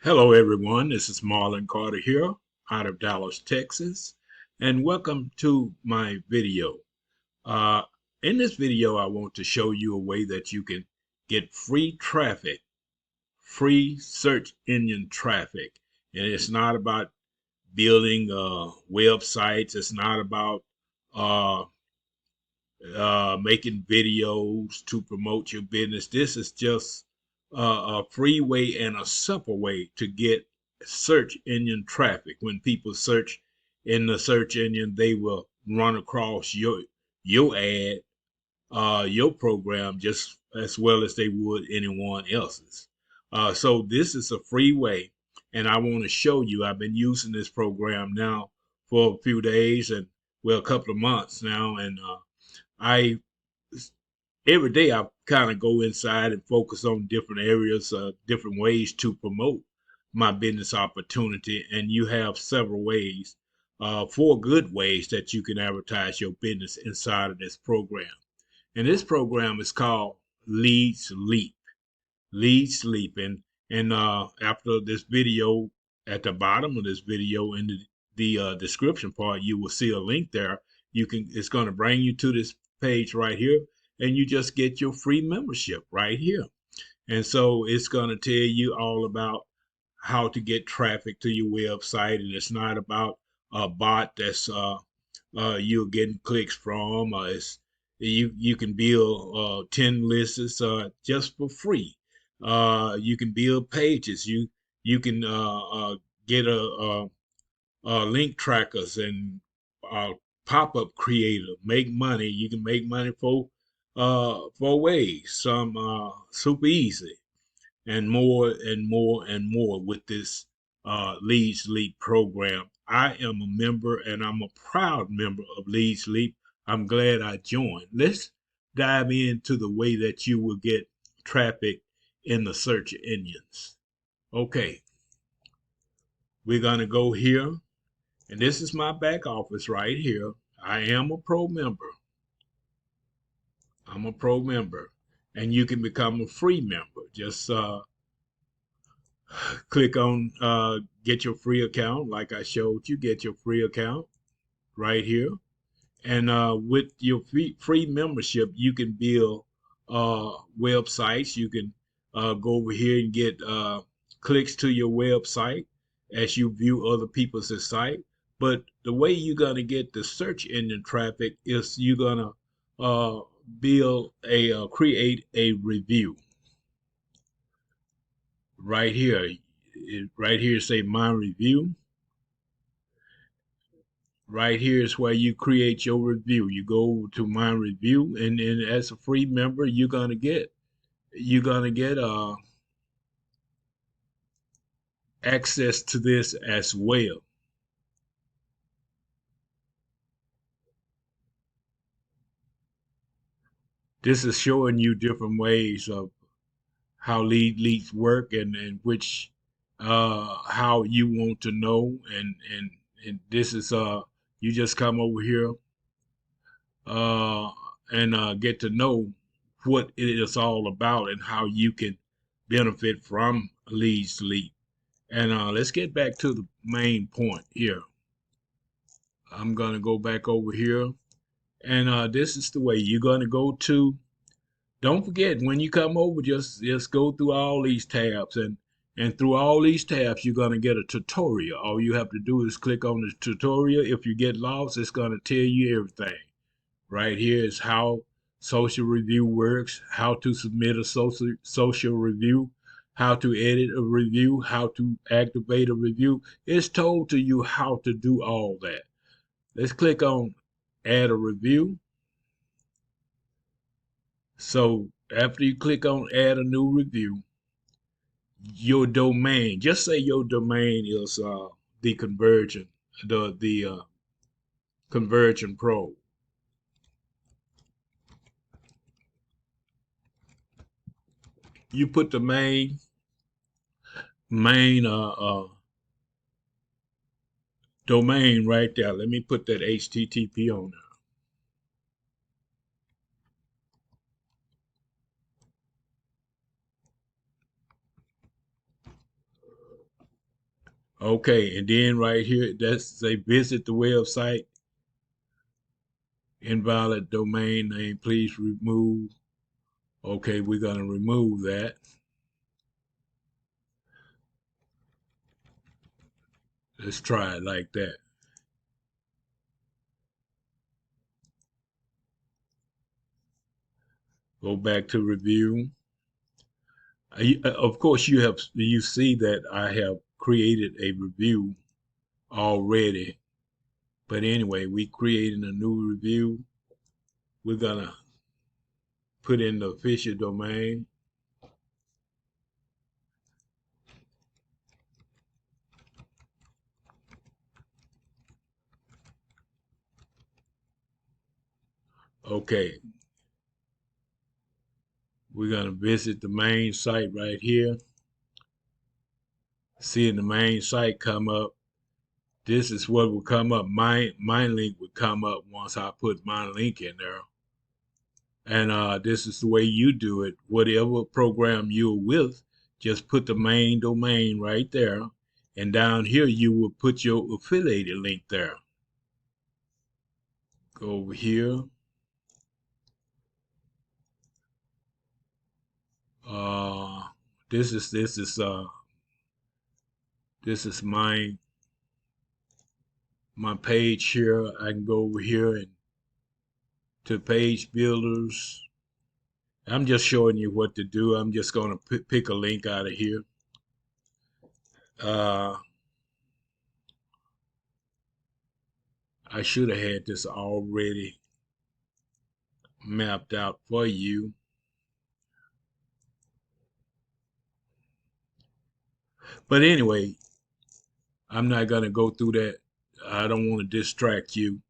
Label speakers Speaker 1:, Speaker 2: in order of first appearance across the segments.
Speaker 1: Hello, everyone. This is Marlon Carter here out of Dallas, Texas, and welcome to my video. Uh, in this video, I want to show you a way that you can get free traffic, free search engine traffic. And it's not about building websites, it's not about uh, making videos to promote your business. This is just a free way and a simple way to get search engine traffic. When people search in the search engine, they will run across your ad, your program, just as well as they would anyone else's. So this is a free way, and I want to show you. I've been using this program now for a few days and well, a couple of months now, and I every day I kind of go inside and focus on different areas, different ways to promote my business opportunity. And you have several ways, four good ways that you can advertise your business inside of this program. And this program is called leadsleap. Leadsleep. And after this video, at the bottom of this video in the description part, you will see a link there. It's going to bring you to this page right here, and you just get your free membership right here. And so it's going to tell you all about how to get traffic to your website, and it's not about a bot that's you're getting clicks from. It's you can build 10 lists just for free. You can build pages. You can get link trackers and uh, pop-up creator. Make money. You can make money for ways. Some super easy, and more and more and more with this Leads Leap program. I am a member, and I'm a proud member of Leads Leap. I'm glad I joined. Let's dive into the way that you will get traffic in the search engines. Okay, we're going to go here, and this is my back office right here. I am a pro member. I'm a pro member, and you can become a free member. Just click on get your free account, like I showed you. Get your free account right here, and with your free membership, you can build websites. You can go over here and get clicks to your website as you view other people's site. But the way you're going to get the search engine traffic is you're going to build create a review right here. Right here, say my review. Right here is where you create your review. You go to my review, and as a free member, you're gonna get access to this as well. This is showing you different ways of how leads work, and which how you want to know, and this is you just come over here uh and get to know what it is all about and how you can benefit from leads lead. And let's get back to the main point here. I'm gonna go back over here, and this is the way you're gonna go to. Don't forget, when you come over, just go through all these tabs, and through all these tabs, you're gonna get a tutorial. All you have to do is click on the tutorial. If you get lost, it's gonna tell you everything. Right here is how social review works, how to submit a social review, how to edit a review, how to activate a review. It's told to you how to do all that. Let's click on add a review. So after you click on add a new review, your domain, just say your domain is the conversion, the conversion pro. You put the main domain right there. Let me put that HTTP on there. Okay, and then right here, that's say visit the website, invalid domain name, please remove. Okay, we're gonna remove that. Let's try it like that. Go back to review. Of course, you see that I have created a review already. But anyway, we creating a new review. We're gonna put in the official domain. Okay, we're gonna visit the main site right here. Seeing the main site come up, this is what will come up. My link would come up once I put my link in there. And this is the way you do it. Whatever program you're with, just put the main domain right there. And down here, you will put your affiliated link there. Go over here. Uh, this is my page here. I can go over here and to page builders. I'm just showing you what to do. I'm just going to pick a link out of here. Uh, I should have had this already mapped out for you. But anyway, I'm not going to go through that. I don't want to distract you.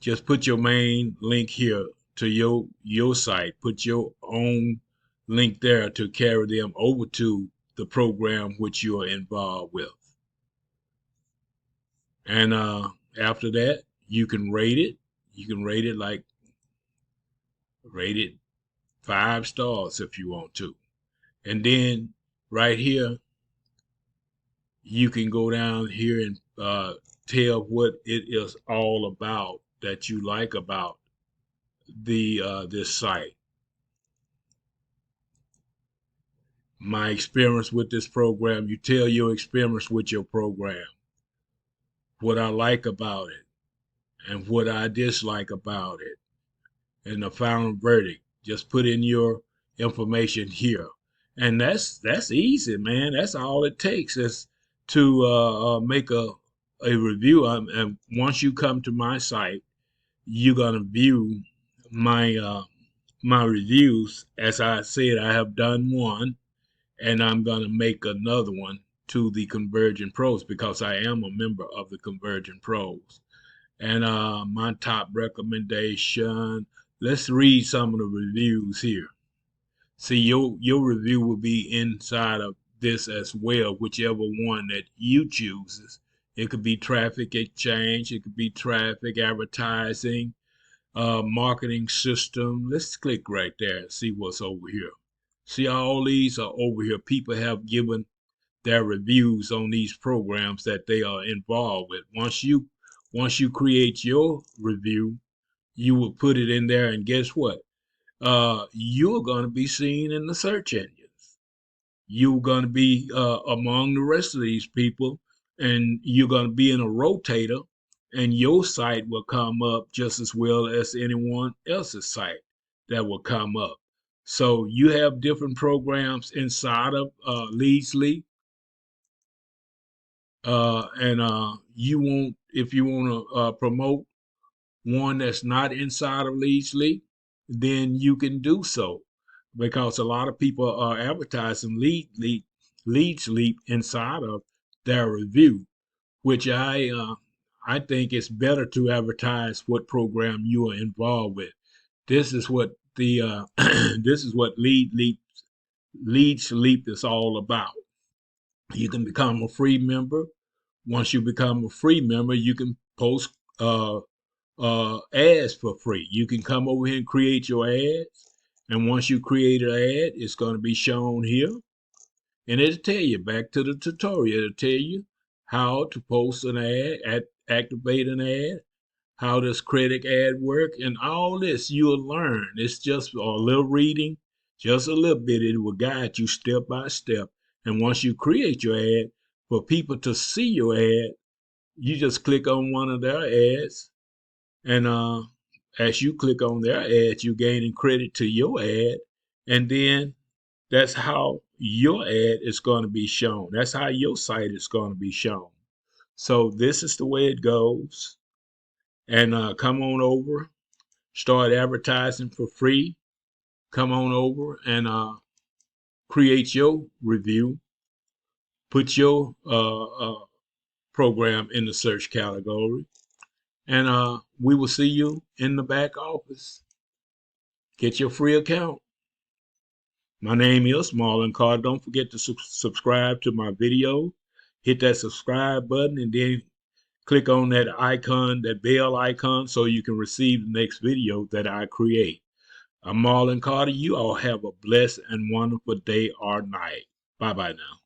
Speaker 1: Just put your main link here to your site. Put your own link there to carry them over to the program which you are involved with. And after that, you can rate it. You can rate it like rate it 5 stars if you want to. And then right here, you can go down here and tell what it is all about that you like about the this site. My experience with this program, you tell your experience with your program, what I like about it, and what I dislike about it, and the final verdict. Just put in your information here, and that's easy, man. That's all it takes is to make a review. And once you come to my site, you're gonna view my my reviews. As I said, I have done one, and I'm gonna make another one to the Convergent Pros because I am a member of the Convergent Pros. And my top recommendation. Let's read some of the reviews here. See, your review will be inside of this as well, whichever one that you chooses. It could be traffic exchange, it could be traffic advertising, marketing system. Let's click right there and see what's over here. See, all these are over here. People have given their reviews on these programs that they are involved with. Once you create your review, you will put it in there, and guess what? You're going to be seen in the search engines. You're going to be among the rest of these people, and you're going to be in a rotator, and your site will come up just as well as anyone else's site that will come up. So you have different programs inside of leadsleap, and you want if you want to promote one that's not inside of leadsleep, then you can do so because a lot of people are advertising leadsleep inside of their review, which I think it's better to advertise what program you are involved with. This is what the this is what leadsleep is all about. You can become a free member. Once you become a free member, you can post ads for free. You can come over here and create your ads. And once you create an ad, it's going to be shown here. And it'll tell you back to the tutorial. It'll tell you how to post an ad, activate an ad, how does credit ad work, and all this you'll learn. It's just a little reading, just a little bit. It will guide you step by step. And once you create your ad, for people to see your ad, you just click on one of their ads, and as you click on their ads, you're gaining credit to your ad, and then that's how your ad is going to be shown. That's how your site is going to be shown. So this is the way it goes. And come on over, start advertising for free. Come on over and create your review. Put your program in the search category. And we will see you in the back office. Get your free account. My name is Marlon Carter. Don't forget to subscribe to my video. Hit that subscribe button and then click on that icon, that bell icon, so you can receive the next video that I create. I'm Marlon Carter. You all have a blessed and wonderful day or night. Bye-bye now.